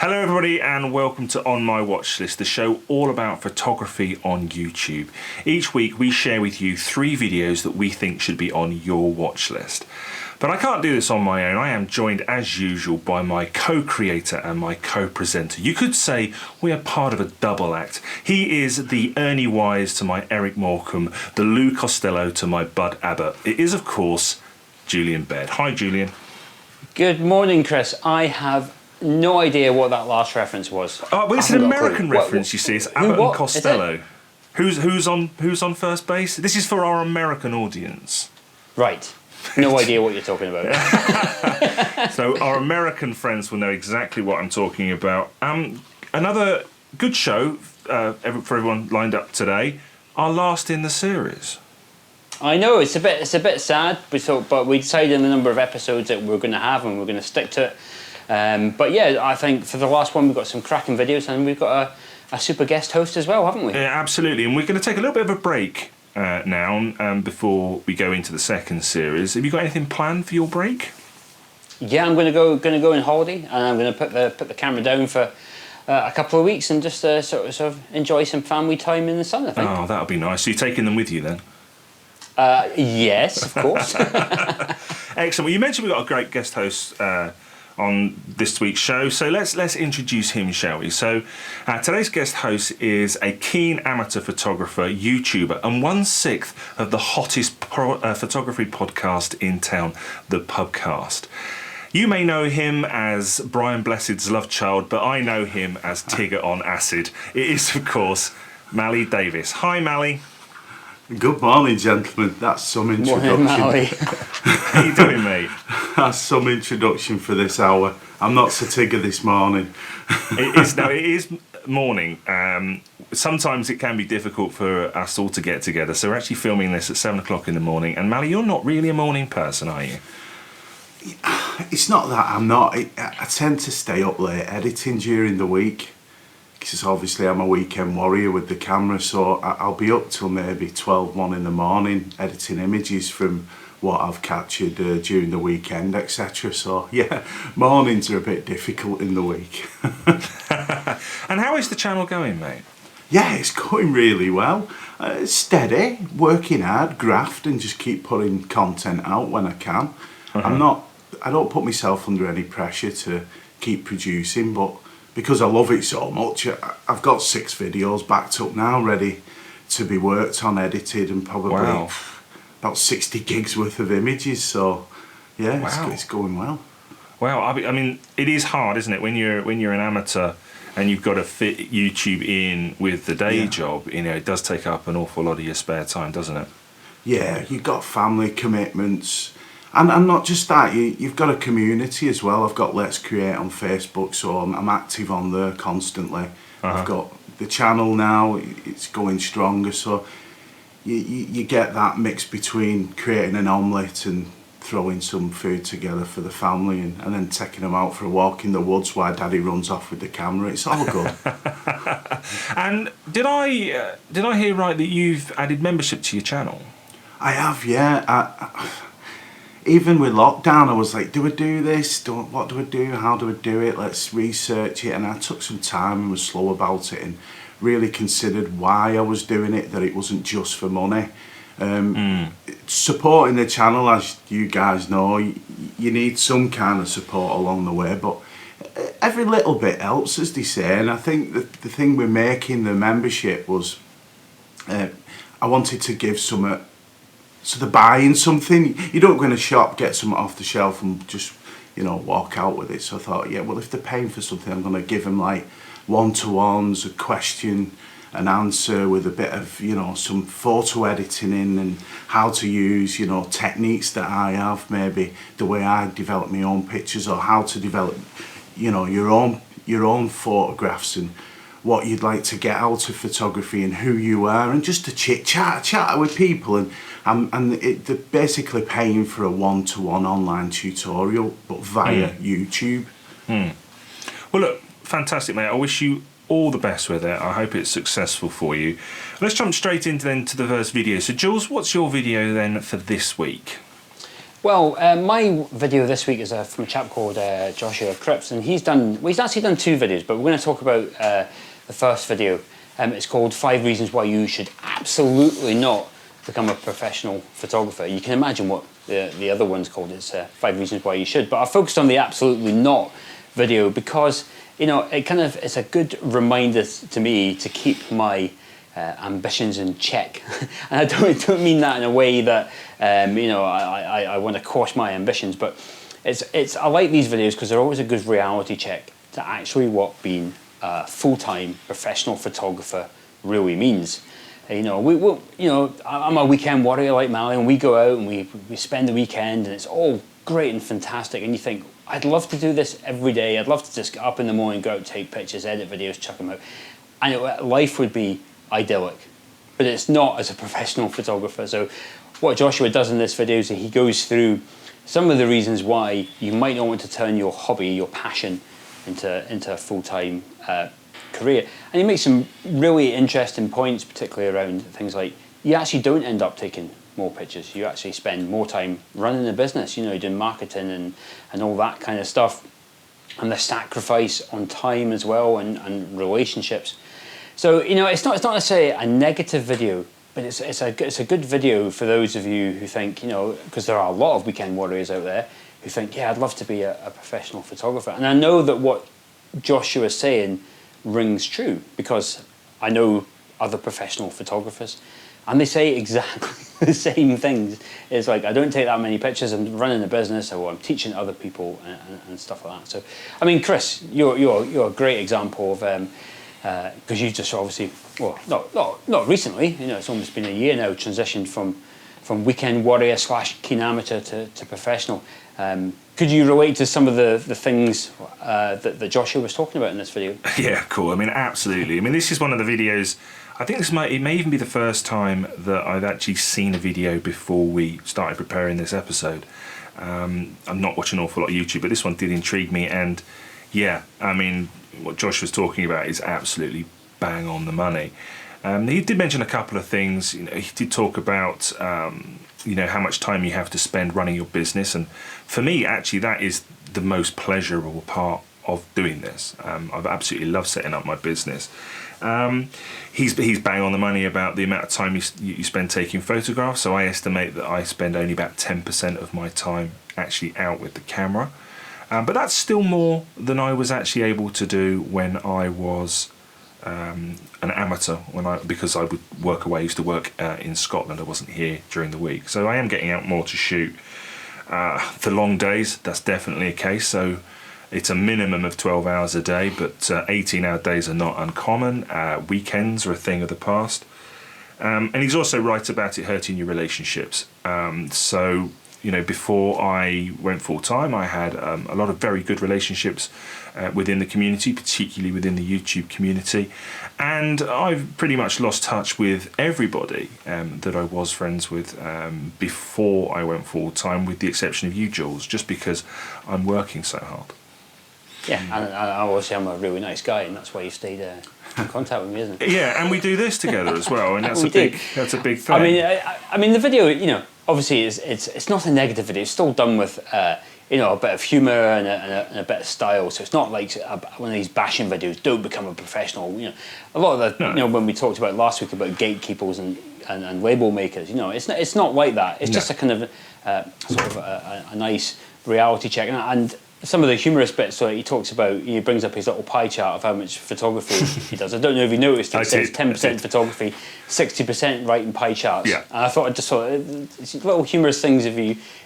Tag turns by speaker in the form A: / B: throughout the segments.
A: Hello everybody and welcome to On My Watch List, the show all about photography on YouTube. Each week we share with you 3 videos that we think should be on your watch list. But I can't do this on my own. I am joined as usual by my co-creator and my co-presenter. You could say we are part of a double act. He is the Ernie Wise to my Eric Morecambe, the Lou Costello to my Bud Abbott. It is of course Julian Baird. Hi Julian.
B: Good morning, Chris. I have no idea what that last reference was.
A: Oh, well, it's an American reference, you see. It's Abbott and Costello. Who's on first base? This is for our American audience.
B: Right. No idea what you're talking about.
A: So our American friends will know exactly what I'm talking about. Another good show for everyone lined up today. Our last in the series.
B: I know it's a bit sad. But we decided on the number of episodes that we're going to have, and we're going to stick to it. But yeah, I think for the last one we've got some cracking videos, and we've got a super guest host as well, haven't we?
A: Yeah, absolutely. And we're going to take a little bit of a break now before we go into the second series. Have you got anything planned for your break?
B: Yeah, I'm going to go on holiday, and I'm going to put the camera down for a couple of weeks and just sort of enjoy some family time in the sun, I think.
A: Oh, that'll be nice. So you're taking them with you then?
B: Yes, of course.
A: Excellent. Well, you mentioned we've got a great guest host on this week's show, so let's introduce him, shall we? So today's guest host is a keen amateur photographer, YouTuber, and 1/6 of the hottest photography podcast in town, the Pubcast. You may know him as Brian Blessed's love child, but I know him as Tigger on acid. It is, of course, Mali Davies. Hi, Mali.
C: Good morning, gentlemen. That's some introduction.
B: Morning, Mali.
A: How you doing, mate?
C: That's some introduction for this hour. I'm not so tigger this morning.
A: It is morning. Sometimes it can be difficult for us all to get together, so we're actually filming this at 7 o'clock in the morning. And Mali, you're not really a morning person, are you?
C: It's not that I'm not. I tend to stay up late editing during the week, because obviously I'm a weekend warrior with the camera, so I'll be up till maybe 12, 1 in the morning editing images from what I've captured during the weekend, etc. So yeah, mornings are a bit difficult in the week.
A: And how is the channel going, mate?
C: Yeah, it's going really well. Steady, working hard, graft, and just keep putting content out when I can. I don't put myself under any pressure to keep producing, but because I love it so much, I've got 6 videos backed up now, ready to be worked on, edited, and probably about 60 gigs worth of images. So yeah, it's going well.
A: Wow, I mean, it is hard, isn't it, when you're an amateur and you've got to fit YouTube in with the day job? You know, it does take up an awful lot of your spare time, doesn't it? Yeah,
C: you've got family commitments. And not just that, you've got a community as well. I've got Let's Create on Facebook, so I'm active on there constantly. I've got the channel now, it's going stronger, so you get that mix between creating an omelette and throwing some food together for the family, and then taking them out for a walk in the woods while Daddy runs off with the camera. It's all good.
A: And did I hear right that you've added membership to your channel?
C: I have, yeah. Even with lockdown, I was like, do I do this? What do I do? How do I do it? Let's research it. And I took some time and was slow about it and really considered why I was doing it, that it wasn't just for money. Supporting the channel, as you guys know, you need some kind of support along the way, but every little bit helps, as they say. And I think the thing with making the membership was I wanted to give some... So they're buying something. You don't go in a shop, get something off the shelf and just, walk out with it. So I thought, yeah, well, if they're paying for something, I'm going to give them like one-to-ones, a question and answer with a bit of, some photo editing in, and how to use, techniques that I have, maybe the way I develop my own pictures, or how to develop, your own photographs, and what you'd like to get out of photography and who you are, and just to chat with people, and they're basically paying for a one-to-one online tutorial, but via YouTube.
A: Well, look, fantastic, mate. I wish you all the best with it. I hope it's successful for you. Let's jump straight into the first video. So, Jules, what's your video then for this week?
B: Well, my video this week is from a chap called Joshua Cripps, and he's actually done 2 videos, but we're going to talk about the first video. It's called 5 Reasons Why You Should Absolutely Not Become a Professional Photographer. You can imagine what the other one's called. It's 5 Reasons Why You Should. But I focused on the absolutely not video because, you know, it's a good reminder to me to keep my ambitions in check. And I don't mean that in a way that, you know, I want to quash my ambitions, but I like these videos because they're always a good reality check to actually what being a full-time professional photographer really means. You know, I'm a weekend warrior like Mali, and we go out and we spend the weekend, and it's all great and fantastic. And you think, I'd love to do this every day. I'd love to just get up in the morning, go out, take pictures, edit videos, chuck them out, and life would be idyllic. But it's not as a professional photographer. So, what Joshua does in this video is he goes through some of the reasons why you might not want to turn your hobby, your passion, into a full-time career. And he makes some really interesting points, particularly around things like you actually don't end up taking more pictures. You actually spend more time running a business, you know, doing marketing and all that kind of stuff. And the sacrifice on time as well and relationships. So, you know, it's not necessarily a negative video, but it's a good video for those of you who think, you know, because there are a lot of weekend warriors out there who think, yeah, I'd love to be a professional photographer. And I know that what Joshua is saying rings true because I know other professional photographers and they say exactly the same things. It's like, I don't take that many pictures, I'm running a business or I'm teaching other people and stuff like that. So, I mean, Chris, you're a great example of, because you just obviously, well, not recently, you know, it's almost been a year now, transitioned from weekend warrior / keen amateur to professional. Could you relate to some of the things that Joshua was talking about in this video?
A: Yeah, cool. I mean, absolutely. I mean, this is one of the videos, I think it may even be the first time that I've actually seen a video before we started preparing this episode. I'm not watching an awful lot of YouTube, but this one did intrigue me. And yeah, I mean, what Josh was talking about is absolutely bang on the money. He did mention a couple of things. You know, he did talk about you know, how much time you have to spend running your business, and for me, actually, that is the most pleasurable part of doing this. I've absolutely loved setting up my business. He's bang on the money about the amount of time you spend taking photographs. So I estimate that I spend only about 10% of my time actually out with the camera, but that's still more than I was actually able to do when I was an amateur, because I would work away. I used to work in Scotland. I wasn't here during the week, so I am getting out more to shoot. For long days, that's definitely a case. So it's a minimum of 12 hours a day, but 18-hour days are not uncommon. Weekends are a thing of the past. And he's also right about it hurting your relationships. So, you know, before I went full-time, I had a lot of very good relationships within the community, particularly within the YouTube community. And I've pretty much lost touch with everybody that I was friends with before I went full-time, with the exception of you, Jules, just because I'm working so hard.
B: Yeah, and obviously I'm a really nice guy, and that's why you stayed in contact with me, isn't it?
A: Yeah, and we do this together as well, and that's a big thing.
B: I mean, the video, you know, obviously it's not a negative video. It's still done with you know, a bit of humour and a bit of style. So it's not like one of these bashing videos. Don't become a professional. You know, a lot of the, you know, when we talked about last week about gatekeepers and label makers, you know, it's not like that. It's just a kind of sort of a nice reality check and some of the humorous bits. So he talks about, he brings up his little pie chart of how much photography he does. I don't know if you noticed. It says 10% photography, 60% writing pie charts. Yeah. And I thought, it's little humorous things. If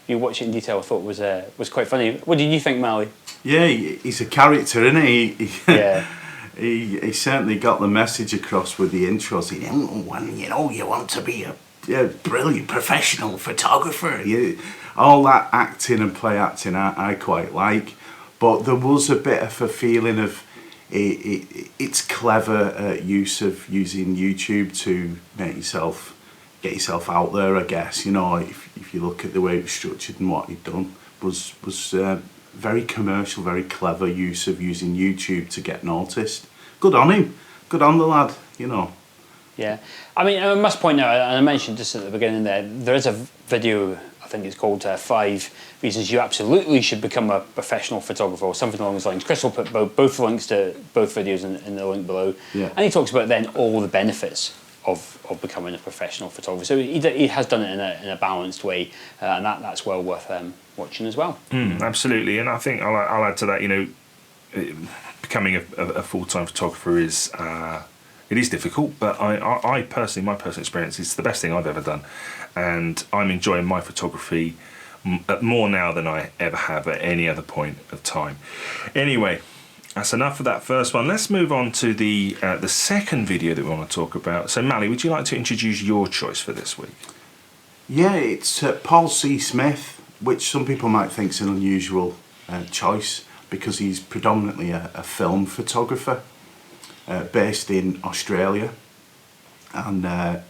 B: you watch it in detail, I thought was quite funny. What did you think, Mali?
C: Yeah, he's a character, isn't he?
B: Yeah.
C: He certainly got the message across with the intros. When you know you want to be a brilliant professional photographer, all that acting and play acting I quite like, but there was a bit of a feeling of it's clever use of using YouTube to get yourself out there, I guess. You know, if you look at the way it was structured and what he'd done was very commercial, very clever use of using YouTube to get noticed. Good on him, good on the lad, you know.
B: Yeah, I mean, I must point out, and I mentioned just at the beginning there is a video I think it's called 5 Reasons You Absolutely Should Become a Professional Photographer, or something along those lines. Chris will put both links to both videos in the link below.
C: Yeah.
B: And he talks about then all the benefits of becoming a professional photographer. So he has done it in a balanced way, and that's well worth watching as well.
A: Absolutely, and I think I'll add to that. You know, becoming a full-time photographer is it is difficult, but I personally, my personal experience, it's the best thing I've ever done, and I'm enjoying my photography more now than I ever have at any other point of time. Anyway, that's enough of that first one. Let's move on to the second video that we want to talk about. So, Mali, would you like to introduce your choice for this week?
C: Yeah, it's Paul C. Smith, which some people might think is an unusual choice because he's predominantly a film photographer based in Australia, and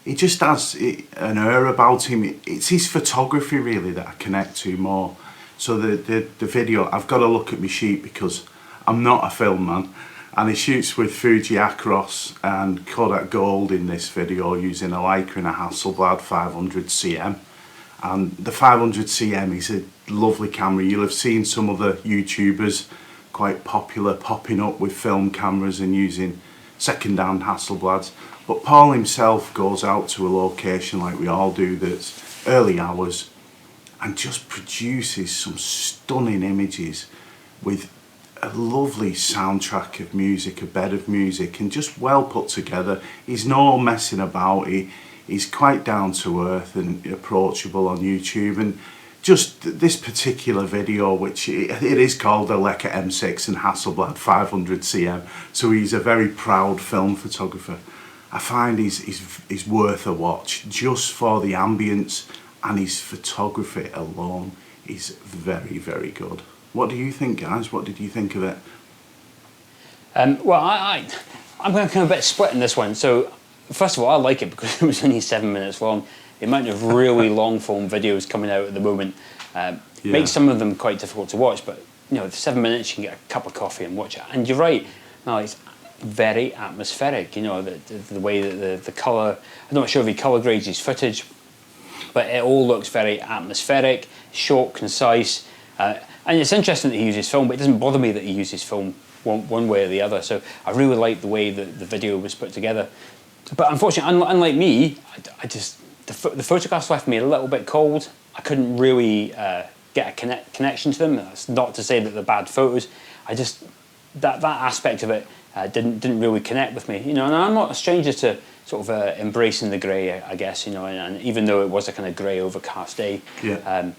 C: he just has an air about him. It's his photography really that I connect to more. So the video, I've got to look at my sheet because I'm not a film man, and he shoots with Fuji Acros and Kodak Gold in this video using a Leica and a Hasselblad 500 cm. And the 500 cm is a lovely camera. You'll have seen some other YouTubers quite popular popping up with film cameras and using second-hand Hasselblads. But Paul himself goes out to a location like we all do that's early hours and just produces some stunning images with a lovely soundtrack of music, a bed of music, and just well put together. He's no messing about. He's quite down to earth and approachable on YouTube. And just this particular video, which it is called a Leica M6 and Hasselblad 500 cm, so he's a very proud film photographer. I find he's worth a watch just for the ambience, and his photography alone is very, very good. What do you think, guys? What did you think of it?
B: Well, I'm going to come a bit split in this one. So, first of all, I like it because it was only 7 minutes long. The amount of really long form videos coming out at the moment makes some of them quite difficult to watch. But you know, 7 minutes, you can get a cup of coffee and watch it. And you're right, no, it's very atmospheric. You know, the way that the colour. I'm not sure if he colour grades his footage, but it all looks very atmospheric, short, concise. And it's interesting that he uses film, but it doesn't bother me that he uses film one way or the other. So I really like the way that the video was put together. But unfortunately, unlike me, I just the photographs left me a little bit cold. I couldn't really get a connection to them. That's not to say that they're bad photos. I just that aspect of it didn't really connect with me. You know, and I'm not a stranger to sort of embracing the grey, I guess. You know, and even though it was a kind of grey overcast day, I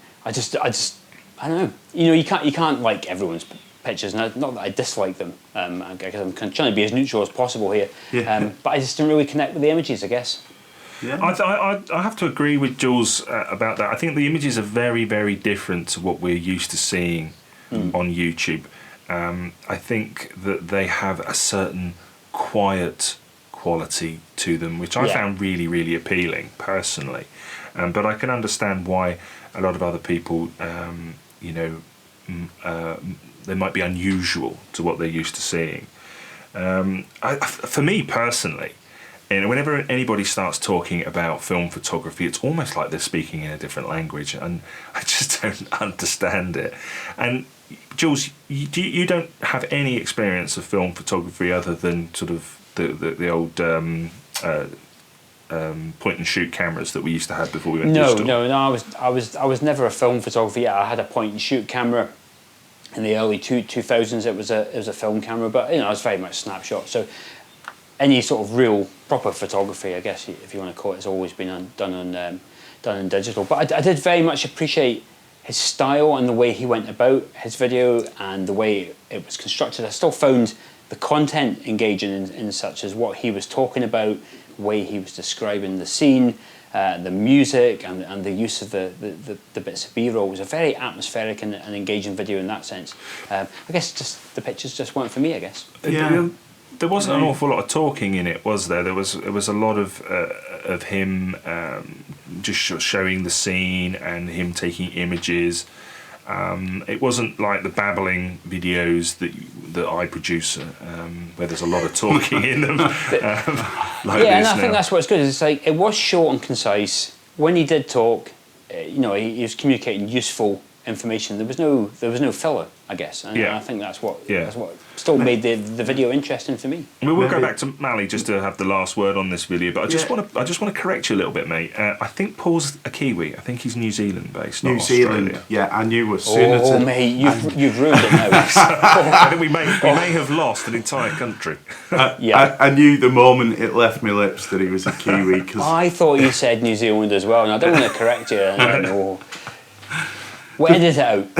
B: don't know. You know, you can't like everyone's pictures, and not that I dislike them. I guess I'm trying to be as neutral as possible here. But I just didn't really connect with the images, I guess.
A: Yeah. I have to agree with Jules about that. I think the images are very, very different to what we're used to seeing on YouTube. I think that they have a certain quiet quality to them, which I found really, really appealing personally. But I can understand why a lot of other people, they might be unusual to what they're used to seeing. For me personally, whenever anybody starts talking about film photography, it's almost like they're speaking in a different language, and I just don't understand it. And Jules, you don't have any experience of film photography other than sort of the old point and shoot cameras that we used to have before we went digital.
B: No. I was never a film photographer. Yeah, I had a point and shoot camera in the early 2000s. It was a film camera, but you know, it was very much snapshot. So any sort of real proper photography, I guess, if you want to call it, has always been done in digital. But I did very much appreciate his style and the way he went about his video and the way it was constructed. I still found the content engaging in such as what he was talking about, the way he was describing the scene, the music and the use of the bits of B-roll. It was a very atmospheric and engaging video in that sense. I guess just the pictures just weren't for me, I guess.
A: Yeah. There wasn't an awful lot of talking in it, was there? There was a lot of him just showing the scene and him taking images. It wasn't like the babbling videos that I produce, where there's a lot of talking in them. And
B: I think that's what's good. It's like it was short and concise. When he did talk, he was communicating useful information. There was no filler, I guess, and I think that's what still made the video interesting for me.
A: We'll go back to Mali just to have the last word on this video, but I just want to correct you a little bit, mate. I think Paul's a Kiwi. I think he's New Zealand based, not Australia.
C: Zealand, yeah. I knew as soon as.
B: Oh, mate, you've ruined it now.
A: I think we may have lost an entire country.
C: I knew the moment it left my lips that he was a Kiwi. Cause
B: I thought you said New Zealand as well, and I don't want to correct you. No. We'll edit it out.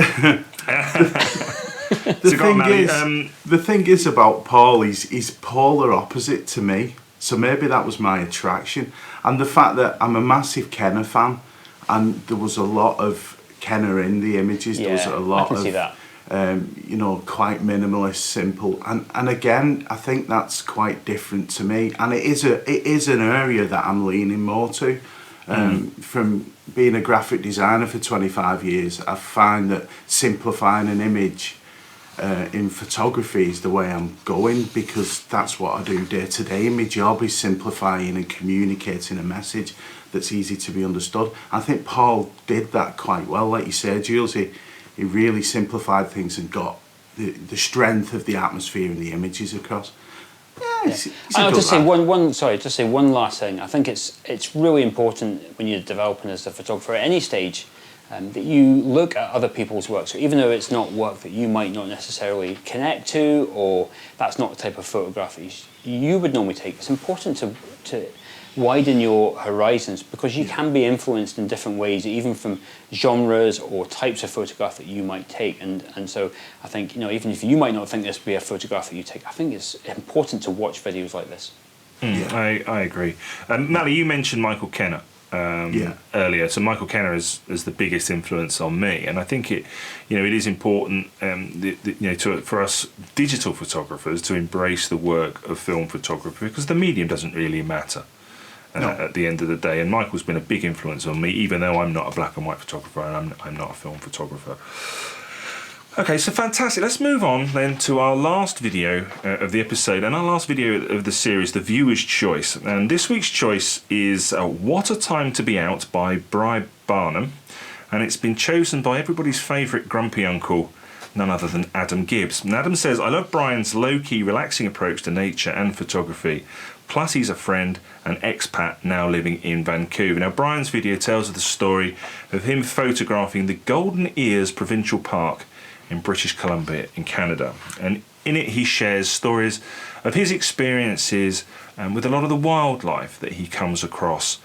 C: The thing is about Paul, he's polar opposite to me. So maybe that was my attraction. And the fact that I'm a massive Kenner fan, and there was a lot of Kenner in the images. There was a lot
B: I can see that.
C: Quite minimalist, simple. And again, I think that's quite different to me. And it is an area that I'm leaning more to. From being a graphic designer for 25 years, I find that simplifying an image in photography is the way I'm going, because that's what I do day to day. My job is simplifying and communicating a message that's easy to be understood. I think Paul did that quite well. Like you said, Jules, he really simplified things and got the strength of the atmosphere and the images across.
B: I'll just say one last thing. I think it's really important when you're developing as a photographer at any stage that you look at other people's work. So even though it's not work that you might not necessarily connect to, or that's not the type of photograph that you would normally take, it's important to widen your horizons, because you can be influenced in different ways, even from genres or types of photograph that you might take. And so I think, even if you might not think this would be a photograph that you take, I think it's important to watch videos like this.
A: I agree. Mali, you mentioned Michael Kenner earlier. So Michael Kenner is the biggest influence on me, and I think it is important for us digital photographers to embrace the work of film photography, because the medium doesn't really matter. At the end of the day, and Michael's been a big influence on me, even though I'm not a black and white photographer and I'm not a film photographer. Okay, so fantastic. Let's move on then to our last video of the episode, and our last video of the series, The Viewer's Choice. And this week's choice is What a Time to Be Out by Bri Barnham, and it's been chosen by everybody's favourite grumpy uncle, none other than Adam Gibbs. And Adam says, I love Brian's low-key, relaxing approach to nature and photography. Plus, he's a friend, an expat now living in Vancouver. Now, Brian's video tells the story of him photographing the Golden Ears Provincial Park in British Columbia in Canada. And in it, he shares stories of his experiences with a lot of the wildlife that he comes across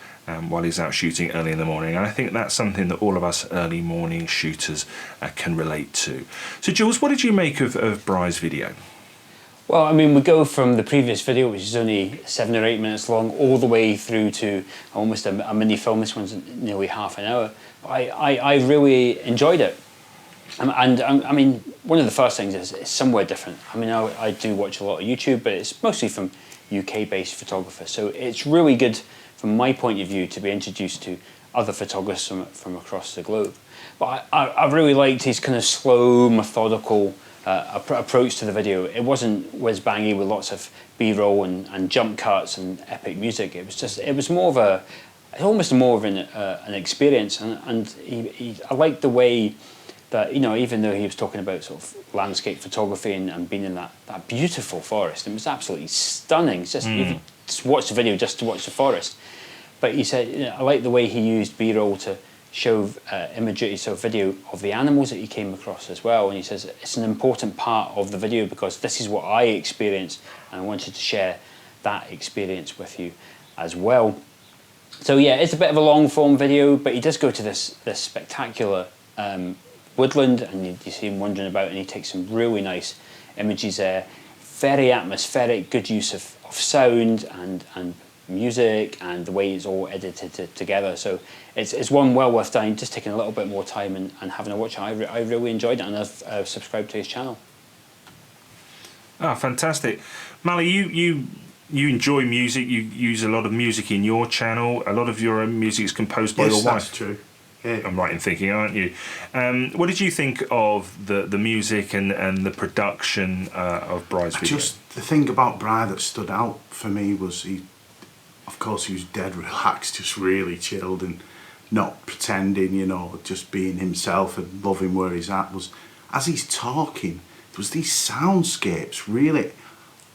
A: while he's out shooting early in the morning. And I think that's something that all of us early morning shooters can relate to. So, Jules, what did you make of Bri's video?
B: Well, I mean, we go from the previous video, which is only 7 or 8 minutes long, all the way through to almost a mini film. This one's nearly half an hour. I really enjoyed it. And I mean, one of the first things is it's somewhere different. I mean, I do watch a lot of YouTube, but it's mostly from UK-based photographers. So it's really good, from my point of view, to be introduced to other photographers from across the globe. But I really liked his kind of slow, methodical approach to the video. It wasn't whiz-bangy with lots of B-roll and jump cuts and epic music. It was more of almost more of an experience. And I liked the way that, even though he was talking about sort of landscape photography and being in that beautiful forest, it was absolutely stunning. It's just watch the video just to watch the forest. But he said, I like the way he used B-roll to show imagery, so video of the animals that he came across as well. And he says it's an important part of the video because this is what I experienced, and I wanted to share that experience with you as well. So yeah, it's a bit of a long form video, but he does go to this spectacular woodland, and you see him wandering about, and he takes some really nice images there. Very atmospheric, good use of sound and music, and the way it's all edited together. So it's one well worth time, just taking a little bit more time and having a watch. I really enjoyed it, and I've subscribed to his channel.
A: Ah, fantastic. Mali, you enjoy music, you use a lot of music in your channel. A lot of your own music is composed by your wife.
C: That's true. Yeah.
A: I'm right in thinking, aren't you? What did you think of the music and the production of Bri's video?
C: Just the thing about Bri that stood out for me was he was dead relaxed, just really chilled, and not pretending, you know, just being himself and loving where he's at, was as he's talking, there was these soundscapes, really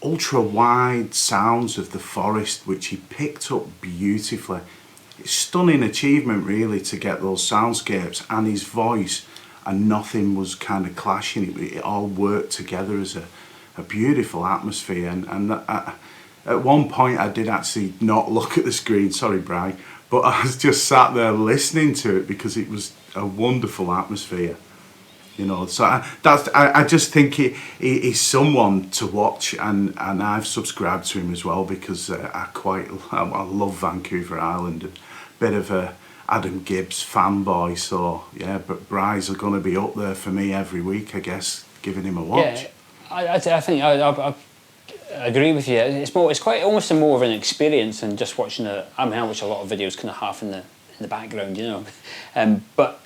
C: ultra wide sounds of the forest, which he picked up beautifully. It's stunning achievement, really, to get those soundscapes and his voice, and nothing was kind of clashing. It all worked together as a beautiful atmosphere. And at one point I did actually not look at the screen, sorry Bri, but I was just sat there listening to it because it was a wonderful atmosphere. You know, so I just think he's someone to watch, and I've subscribed to him as well because I love Vancouver Island, and bit of a Adam Gibbs fanboy. So yeah, but Bri's are going to be up there for me every week, I guess, giving him a watch.
B: Yeah, I think I agree with you. It's quite almost more of an experience than just watching I watch a lot of videos kind of half in the background, you know, but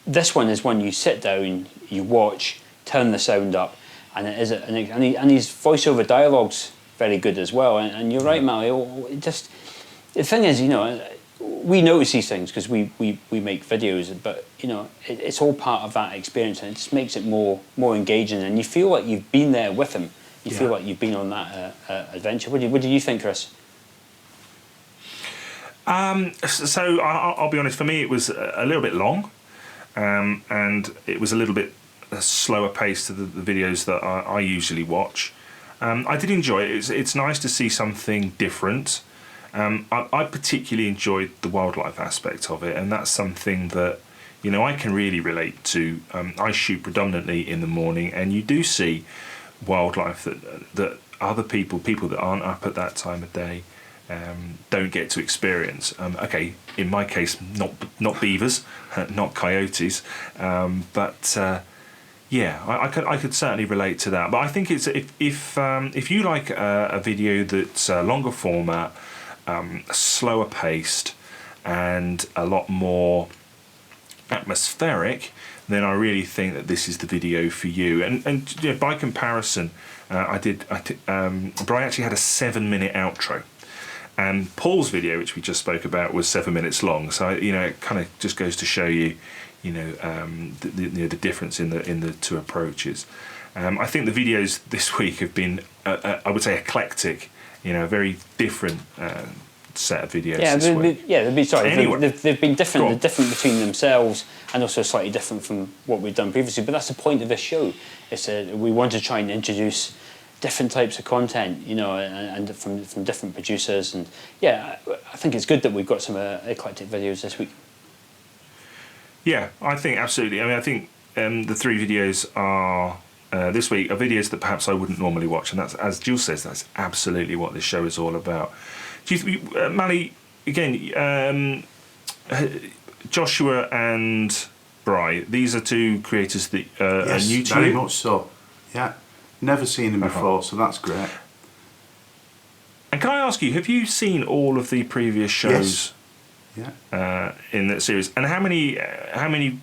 B: this one is one you sit down, you watch, turn the sound up, and and his voiceover dialogue's very good as well. And you're right, Mali. The thing is, you know, we notice these things because we make videos, but you know, it's all part of that experience, and it just makes it more engaging, and you feel like you've been there with him. You feel like you've been on that adventure. What do you think, Chris?
A: So I'll be honest. For me, it was a little bit long. And it was a little bit slower pace to the videos that I usually watch. I did enjoy it. It's nice to see something different. I particularly enjoyed the wildlife aspect of it, and that's something that, you know, I can really relate to. I shoot predominantly in the morning, and you do see wildlife that other people that aren't up at that time of day don't get to experience. Okay, in my case, not beavers, not coyotes, but yeah, I could certainly relate to that. But I think it's if you like a video that's longer format, slower paced, and a lot more atmospheric, then I really think that this is the video for you. And you know, by comparison, Bri actually had a 7-minute outro. And Paul's video, which we just spoke about, was 7 minutes long. So you know, it kind of just goes to show you, you know, the difference in the two approaches. I think the videos this week have been, I would say, eclectic. You know, a very different set of videos. Yeah, they've
B: been different. They're different between themselves, and also slightly different from what we've done previously. But that's the point of this show. We want to try and introduce different types of content, you know, and from different producers, and yeah, I think it's good that we've got some eclectic videos this week.
A: Yeah, I think absolutely. I mean, I think the 3 videos are this week are videos that perhaps I wouldn't normally watch, and that's, as Jules says, that's absolutely what this show is all about. Do you, Mali, again, Joshua and Bri, these are 2 creators that are new to you?
C: Very much so. Yeah. Never seen them before, so that's great.
A: And can I ask you, have you seen all of the previous shows?
C: Yes.
A: Yeah. In that series, and how many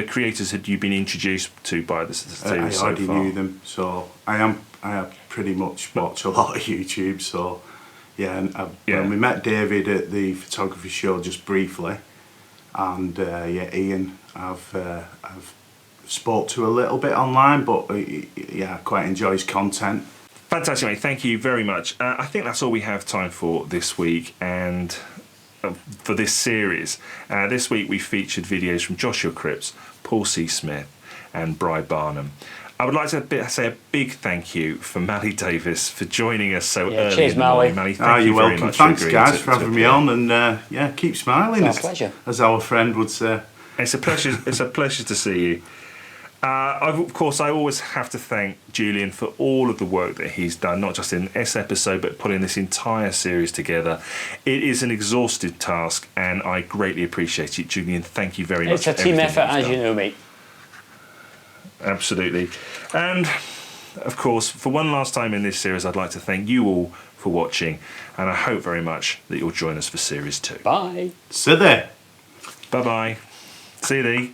A: creators had you been introduced to by this series so far?
C: I already knew them, so I have pretty much watched a lot of YouTube. So yeah, and when we met David at the photography show just briefly, and Ian, I've spoke to a little bit online, but yeah, I quite enjoy his content.
A: Fantastic, mate. Thank you very much. I think that's all we have time for this week and for this series. This week we featured videos from Joshua Cripps, Paul C. Smith and Bri Barnham. I would like to say a big thank you for Mali Davies for joining us so early.
B: Cheers,
A: in the morning.
B: Mali.
A: Thank you very much.
C: Thanks, guys, for having me on, and yeah, keep smiling,
B: it's our pleasure,
C: as our friend would say.
A: It's a pleasure. It's a pleasure to see you. Of course, I always have to thank Julian for all of the work that he's done, not just in this episode, but putting this entire series together. It is an exhaustive task, and I greatly appreciate it, Julian. Thank you very much.
B: It's a team effort, as you know, mate.
A: Absolutely. And, of course, for one last time in this series, I'd like to thank you all for watching, and I hope very much that you'll join us for Series 2.
B: Bye.
C: See there.
A: Bye-bye. See thee.